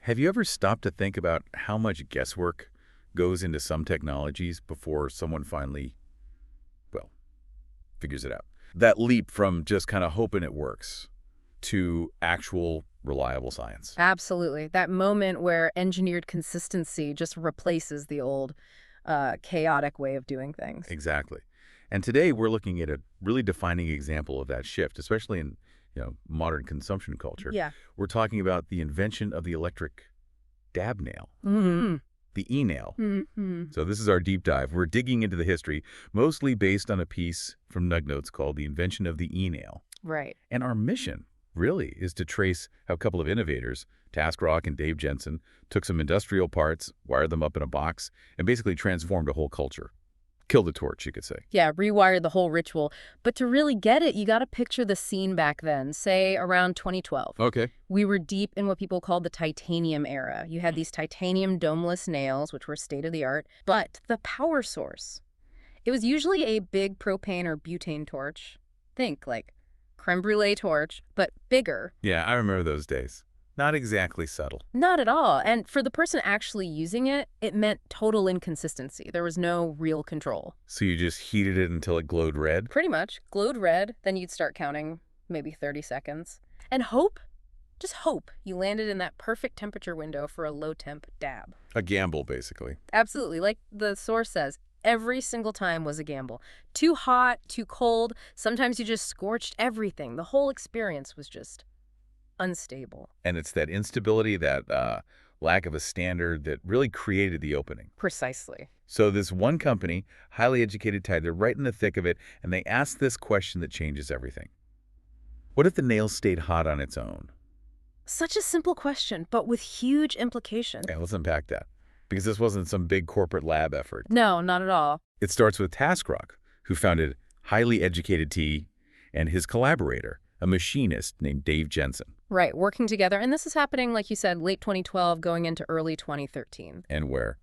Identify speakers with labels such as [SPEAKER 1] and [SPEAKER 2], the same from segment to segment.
[SPEAKER 1] Have you ever stopped to think about how much guesswork goes into some technologies before someone finally, well, figures it out? That leap from just kind of hoping it works to actual reliable science.
[SPEAKER 2] Absolutely. That moment where engineered consistency just replaces the old chaotic way of doing things.
[SPEAKER 1] Exactly. And today we're looking at a really defining example of that shift, especially in modern consumption culture.
[SPEAKER 2] Yeah.
[SPEAKER 1] We're talking about the invention of the electric dab nail,
[SPEAKER 2] Mm-hmm.
[SPEAKER 1] the e-nail.
[SPEAKER 2] Mm-hmm.
[SPEAKER 1] So this is our deep dive. We're digging into the history, mostly based on a piece from Nuggnotes called The Invention of the E-Nail.
[SPEAKER 2] Right.
[SPEAKER 1] And our mission, really, is to trace how a couple of innovators, TaskRok and Dave Jensen, took some industrial parts, wired them up in a box, and basically transformed a whole culture. Killed the torch, you could say.
[SPEAKER 2] Yeah, rewired the whole ritual. But to really get it, you got to picture the scene back then, say around 2012.
[SPEAKER 1] Okay.
[SPEAKER 2] We were deep in what people called the titanium era. You had these titanium domeless nails, which were state-of-the-art, but the power source, it was usually a big propane or butane torch. Think like creme brulee torch, but bigger.
[SPEAKER 1] Yeah, I remember those days. Not exactly subtle.
[SPEAKER 2] Not at all. And for the person actually using it, it meant total inconsistency. There was no real control.
[SPEAKER 1] So you just heated it until it glowed red?
[SPEAKER 2] Pretty much. Glowed red, then you'd start counting maybe 30 seconds. And hope, just hope, you landed in that perfect temperature window for a low-temp dab.
[SPEAKER 1] A gamble, basically.
[SPEAKER 2] Absolutely. Like the source says, every single time was a gamble. Too hot, too cold. Sometimes you just scorched everything. The whole experience was just unstable.
[SPEAKER 1] And it's that instability, that lack of a standard that really created the opening.
[SPEAKER 2] Precisely.
[SPEAKER 1] So this one company, highly educated type, they're right in the thick of it, and they ask this question that changes everything. What if the nail stayed hot on its own?
[SPEAKER 2] Such a simple question, but with huge implications.
[SPEAKER 1] Yeah, let's unpack that. Because this wasn't some big corporate lab effort.
[SPEAKER 2] No, not at all.
[SPEAKER 1] It starts with TaskRok, who founded Highly Educated T, and his collaborator, a machinist named Dave Jensen.
[SPEAKER 2] Right, working together. And this is happening, like you said, late 2012, going into early 2013.
[SPEAKER 1] And where?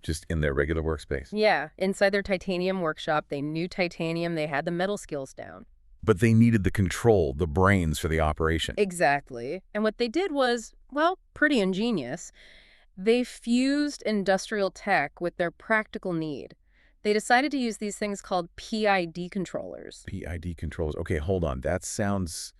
[SPEAKER 1] Just in their regular workspace.
[SPEAKER 2] Yeah, inside their titanium workshop, they knew titanium, they had the metal skills down.
[SPEAKER 1] But they needed the control, the brains for the operation.
[SPEAKER 2] Exactly. And what they did was, well, pretty ingenious. They fused industrial tech with their practical need. They decided to use these things called PID controllers.
[SPEAKER 1] PID controls. Okay, hold on. That sounds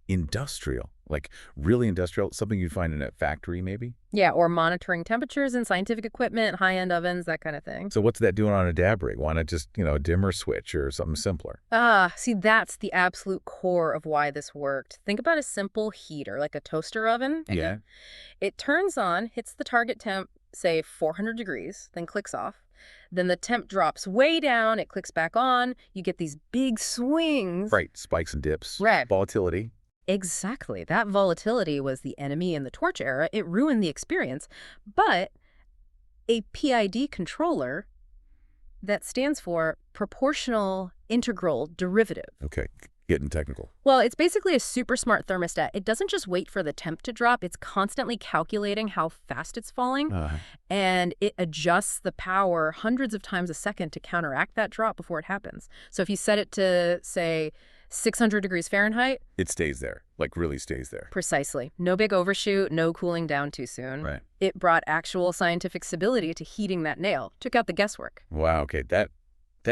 [SPEAKER 1] industrial, like really industrial, something you'd find in a factory maybe?
[SPEAKER 2] Yeah, or monitoring temperatures in scientific equipment, high-end ovens, that kind of thing.
[SPEAKER 1] So what's that doing on a dab rig? Why not just, a dimmer switch or something simpler?
[SPEAKER 2] See, that's the absolute core of why this worked. Think about a simple heater, like a toaster oven.
[SPEAKER 1] Yeah.
[SPEAKER 2] It turns on, hits the target temp, say 400 degrees, then clicks off. Then the temp drops way down, it clicks back on. You get these big swings.
[SPEAKER 1] Right, spikes and dips.
[SPEAKER 2] Right.
[SPEAKER 1] Volatility.
[SPEAKER 2] Exactly. That volatility was the enemy in the torch era. It ruined the experience. But a PID controller, that stands for proportional integral derivative.
[SPEAKER 1] Okay, getting technical.
[SPEAKER 2] Well, it's basically a super smart thermostat. It doesn't just wait for the temp to drop. It's constantly calculating how fast it's falling. And it adjusts the power hundreds of times a second to counteract that drop before it happens. So if you set it to, say, 600 degrees Fahrenheit.
[SPEAKER 1] It stays there, like really stays there.
[SPEAKER 2] Precisely. No big overshoot, no cooling down too soon.
[SPEAKER 1] Right.
[SPEAKER 2] It brought actual scientific stability to heating that nail. Took out the guesswork.
[SPEAKER 1] Wow, okay, that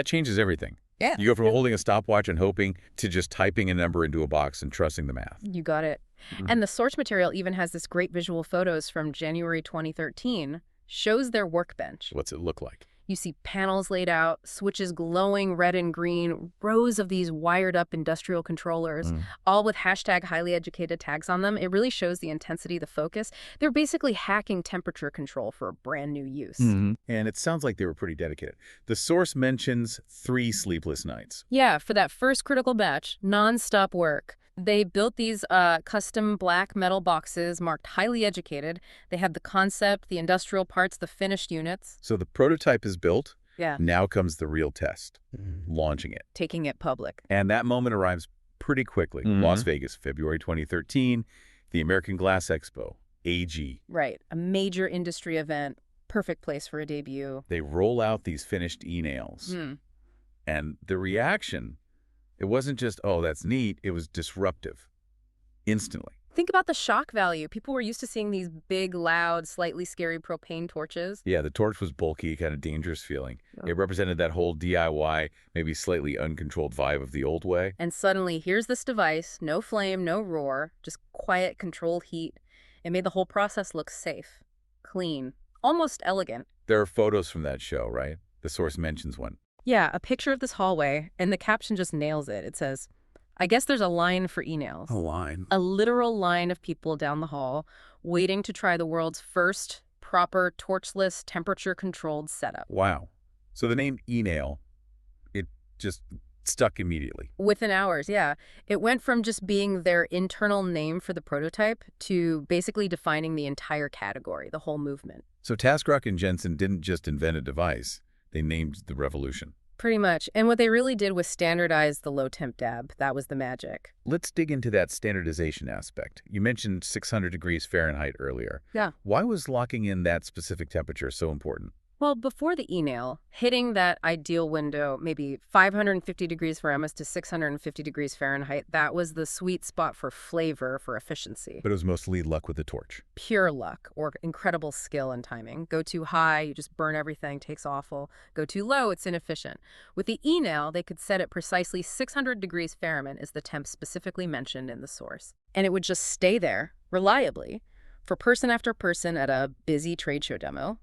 [SPEAKER 1] changes everything.
[SPEAKER 2] Yeah.
[SPEAKER 1] You go from holding a stopwatch and hoping to just typing a number into a box and trusting the math.
[SPEAKER 2] You got it. And the source material even has this great visual photos from January 2013, shows their workbench.
[SPEAKER 1] What's it look like?
[SPEAKER 2] You see panels laid out, switches glowing red and green, rows of these wired-up industrial controllers, all with hashtag highly educated tags on them. It really shows the intensity, the focus. They're basically hacking temperature control for a brand new use.
[SPEAKER 1] And it sounds like they were pretty dedicated. The source mentions 3 sleepless nights.
[SPEAKER 2] Yeah, for that first critical batch, non-stop work. They built these custom black metal boxes marked highly educated. They had the concept, the industrial parts, the finished units.
[SPEAKER 1] So the prototype is built.
[SPEAKER 2] Yeah.
[SPEAKER 1] Now comes the real test, launching it.
[SPEAKER 2] Taking it public.
[SPEAKER 1] And that moment arrives pretty quickly. Las Vegas, February 2013, the American Glass Expo, AG.
[SPEAKER 2] Right. A major industry event. Perfect place for a debut.
[SPEAKER 1] They roll out these finished e-nails. And the reaction, it wasn't just, oh, that's neat. It was disruptive. Instantly.
[SPEAKER 2] Think about the shock value. People were used to seeing these big, loud, slightly scary propane torches.
[SPEAKER 1] Yeah, the torch was bulky, kind of dangerous feeling.
[SPEAKER 2] Yeah.
[SPEAKER 1] It represented that whole DIY, maybe slightly uncontrolled vibe of the old way.
[SPEAKER 2] And suddenly, here's this device, no flame, no roar, just quiet, controlled heat. It made the whole process look safe, clean, almost elegant.
[SPEAKER 1] There are photos from that show, right? The source mentions one.
[SPEAKER 2] Yeah, a picture of this hallway, and the caption just nails it. It says, I guess there's a line for e-nails.
[SPEAKER 1] A line.
[SPEAKER 2] A literal line of people down the hall waiting to try the world's first proper torchless, temperature-controlled setup.
[SPEAKER 1] Wow. So the name e-nail, it just stuck immediately.
[SPEAKER 2] Within hours, yeah. It went from just being their internal name for the prototype to basically defining the entire category, the whole movement.
[SPEAKER 1] So TaskRok and Jensen didn't just invent a device, they named the revolution.
[SPEAKER 2] Pretty much. And what they really did was standardize the low-temp dab. That was the magic.
[SPEAKER 1] Let's dig into that standardization aspect. You mentioned 600 degrees Fahrenheit earlier.
[SPEAKER 2] Yeah.
[SPEAKER 1] Why was locking in that specific temperature so important?
[SPEAKER 2] Well, before the e-nail, hitting that ideal window, maybe 550 degrees Fahrenheit to 650 degrees Fahrenheit, that was the sweet spot for flavor, for efficiency.
[SPEAKER 1] But it was mostly luck with the torch.
[SPEAKER 2] Pure luck or incredible skill and timing. Go too high, you just burn everything, takes awful. Go too low, it's inefficient. With the e-nail, they could set it precisely 600 degrees Fahrenheit is the temp specifically mentioned in the source. And it would just stay there, reliably, for person after person at a busy trade show demo.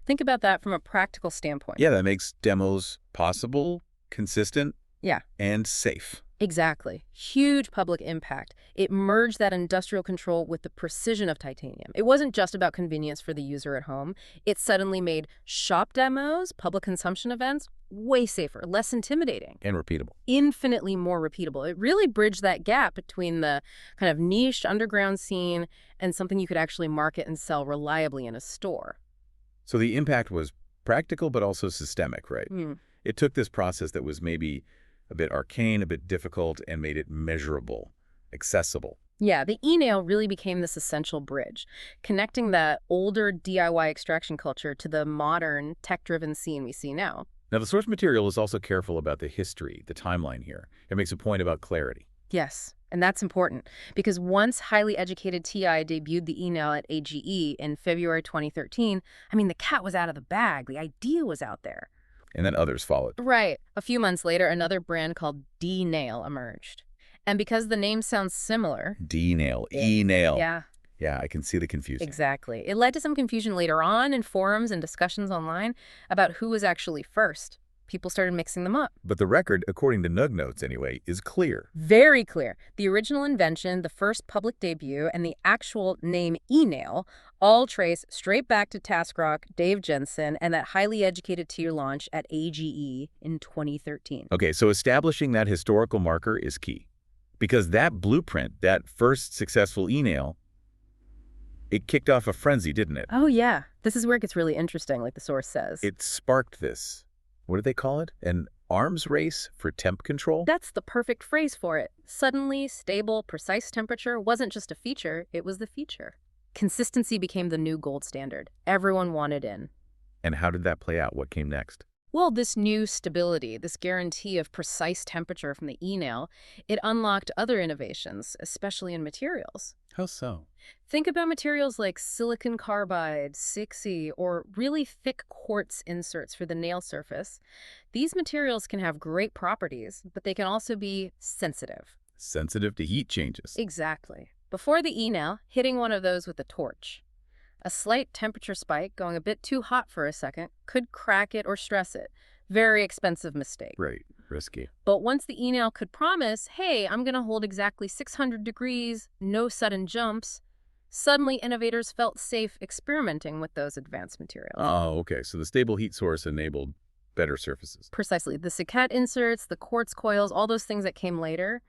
[SPEAKER 2] Think about that from a practical standpoint.
[SPEAKER 1] Yeah, that makes demos possible, consistent,
[SPEAKER 2] Yeah,
[SPEAKER 1] and safe.
[SPEAKER 2] exactly. Huge public impact. It merged that industrial control with the precision of titanium. It wasn't just about convenience for the user at home. It suddenly made shop demos, public consumption events, way safer, less intimidating.
[SPEAKER 1] And repeatable.
[SPEAKER 2] Infinitely more repeatable. It really bridged that gap between the kind of niche underground scene and something you could actually market and sell reliably in a store.
[SPEAKER 1] So the impact was practical but also systemic, right?
[SPEAKER 2] Mm.
[SPEAKER 1] It took this process that was maybe a bit arcane, a bit difficult, and made it measurable, accessible.
[SPEAKER 2] Yeah, the e-nail really became this essential bridge, connecting that older DIY extraction culture to the modern, tech-driven scene we see now.
[SPEAKER 1] Now, the source material is also careful about the history, the timeline here. It makes a point about clarity.
[SPEAKER 2] Yes, and that's important, because once highly educated TI debuted the e-nail at AGE in February 2013, the cat was out of the bag. The idea was out there.
[SPEAKER 1] And then others followed.
[SPEAKER 2] Right. A few months later, another brand called D-nail emerged. And because the name sounds similar...
[SPEAKER 1] D-nail, E-nail.
[SPEAKER 2] Yeah.
[SPEAKER 1] Yeah, I can see the confusion.
[SPEAKER 2] Exactly. It led to some confusion later on in forums and discussions online about who was actually first. People started mixing them up.
[SPEAKER 1] But the record, according to nuggnotes anyway, is clear.
[SPEAKER 2] Very clear. The original invention, the first public debut, and the actual name e-nail all trace straight back to TaskRok, Dave Jensen, and that highly educated tier launch at AGE in 2013.
[SPEAKER 1] Okay, so establishing that historical marker is key. Because that blueprint, that first successful e-nail, it kicked off a frenzy, didn't it?
[SPEAKER 2] Oh, yeah. This is where it gets really interesting, like the source says.
[SPEAKER 1] It sparked this. What do they call it? An arms race for temp control?
[SPEAKER 2] That's the perfect phrase for it. Suddenly, stable, precise temperature wasn't just a feature, it was the feature. Consistency became the new gold standard. Everyone wanted in.
[SPEAKER 1] And how did that play out? What came next?
[SPEAKER 2] Well, this new stability, this guarantee of precise temperature from the e-nail, it unlocked other innovations, especially in materials.
[SPEAKER 1] How so?
[SPEAKER 2] Think about materials like silicon carbide, 6E, or really thick quartz inserts for the nail surface. These materials can have great properties, but they can also be sensitive.
[SPEAKER 1] Sensitive to heat changes.
[SPEAKER 2] Exactly. Before the e-nail, hitting one of those with a torch. A slight temperature spike going a bit too hot for a second could crack it or stress it. Very expensive mistake.
[SPEAKER 1] Right. Risky.
[SPEAKER 2] But once the e-nail could promise, hey, I'm going to hold exactly 600 degrees, no sudden jumps, suddenly innovators felt safe experimenting with those advanced materials.
[SPEAKER 1] Oh, okay. So the stable heat source enabled better surfaces.
[SPEAKER 2] Precisely. The cicat inserts, the quartz coils, all those things that came later,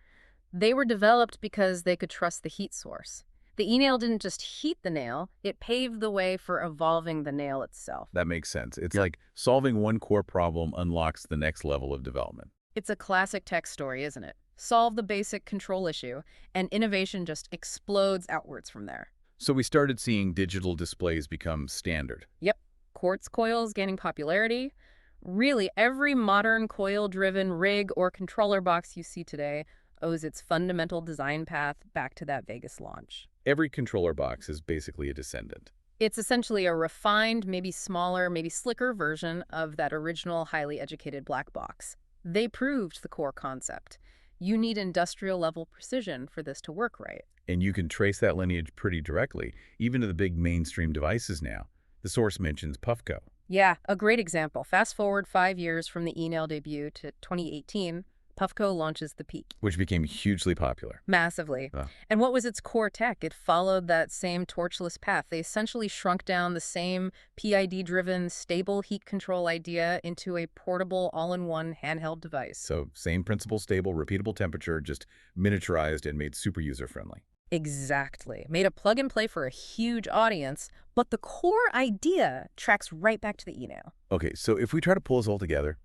[SPEAKER 2] they were developed because they could trust the heat source. The e-nail didn't just heat the nail, it paved the way for evolving the nail itself.
[SPEAKER 1] That makes sense. It's like solving one core problem unlocks the next level of development.
[SPEAKER 2] It's a classic tech story, isn't it? Solve the basic control issue, and innovation just explodes outwards from there.
[SPEAKER 1] So we started seeing digital displays become standard.
[SPEAKER 2] Yep. Quartz coils gaining popularity. Really, every modern coil-driven rig or controller box you see today owes its fundamental design path back to that Vegas launch.
[SPEAKER 1] Every controller box is basically a descendant.
[SPEAKER 2] It's essentially a refined, maybe smaller, maybe slicker version of that original highly educated black box. They proved the core concept. You need industrial-level precision for this to work right.
[SPEAKER 1] And you can trace that lineage pretty directly, even to the big mainstream devices now. The source mentions Puffco.
[SPEAKER 2] Yeah, a great example. Fast forward 5 years from the e-nail debut to 2018, Puffco launches the Peak.
[SPEAKER 1] Which became hugely popular.
[SPEAKER 2] Massively. And what was its core tech? It followed that same torchless path. They essentially shrunk down the same PID-driven, stable heat control idea into a portable, all-in-one handheld device.
[SPEAKER 1] So same principle, stable, repeatable temperature, just miniaturized and made super user-friendly.
[SPEAKER 2] Exactly. Made a plug-and-play for a huge audience, but the core idea tracks right back to the e-nail.
[SPEAKER 1] Okay, so if we try to pull this all together,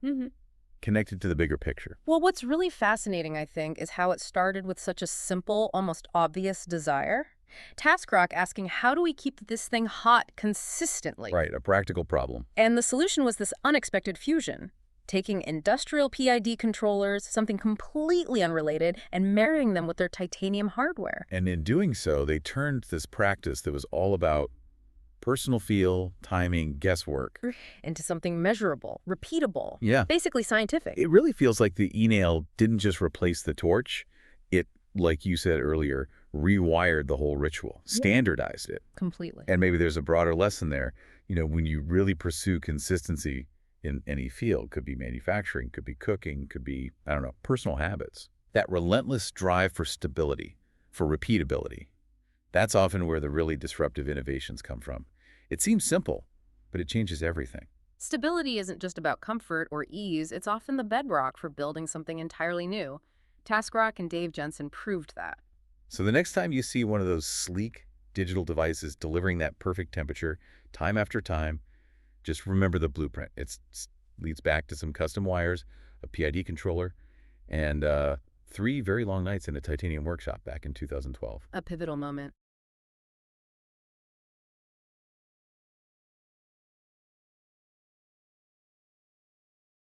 [SPEAKER 1] connected to the bigger picture.
[SPEAKER 2] Well, what's really fascinating, I think, is how it started with such a simple, almost obvious desire. TaskRok asking, how do we keep this thing hot consistently?
[SPEAKER 1] Right, a practical problem.
[SPEAKER 2] And the solution was this unexpected fusion. Taking industrial PID controllers, something completely unrelated, and marrying them with their titanium hardware.
[SPEAKER 1] And in doing so, they turned this practice that was all about personal feel, timing, guesswork
[SPEAKER 2] into something measurable, repeatable, basically scientific.
[SPEAKER 1] It really feels like the e-nail didn't just replace the torch. It, like you said earlier, rewired the whole ritual, standardized it.
[SPEAKER 2] Completely.
[SPEAKER 1] And maybe there's a broader lesson there. You know, when you really pursue consistency in any field, could be manufacturing, could be cooking, could be, I don't know, personal habits. That relentless drive for stability, for repeatability, that's often where the really disruptive innovations come from. It seems simple, but it changes everything.
[SPEAKER 2] Stability isn't just about comfort or ease. It's often the bedrock for building something entirely new. TaskRok and Dave Jensen proved that.
[SPEAKER 1] So the next time you see one of those sleek digital devices delivering that perfect temperature time after time, just remember the blueprint. It leads back to some custom wires, a PID controller, and 3 very long nights in a titanium workshop back in 2012.
[SPEAKER 2] A pivotal moment.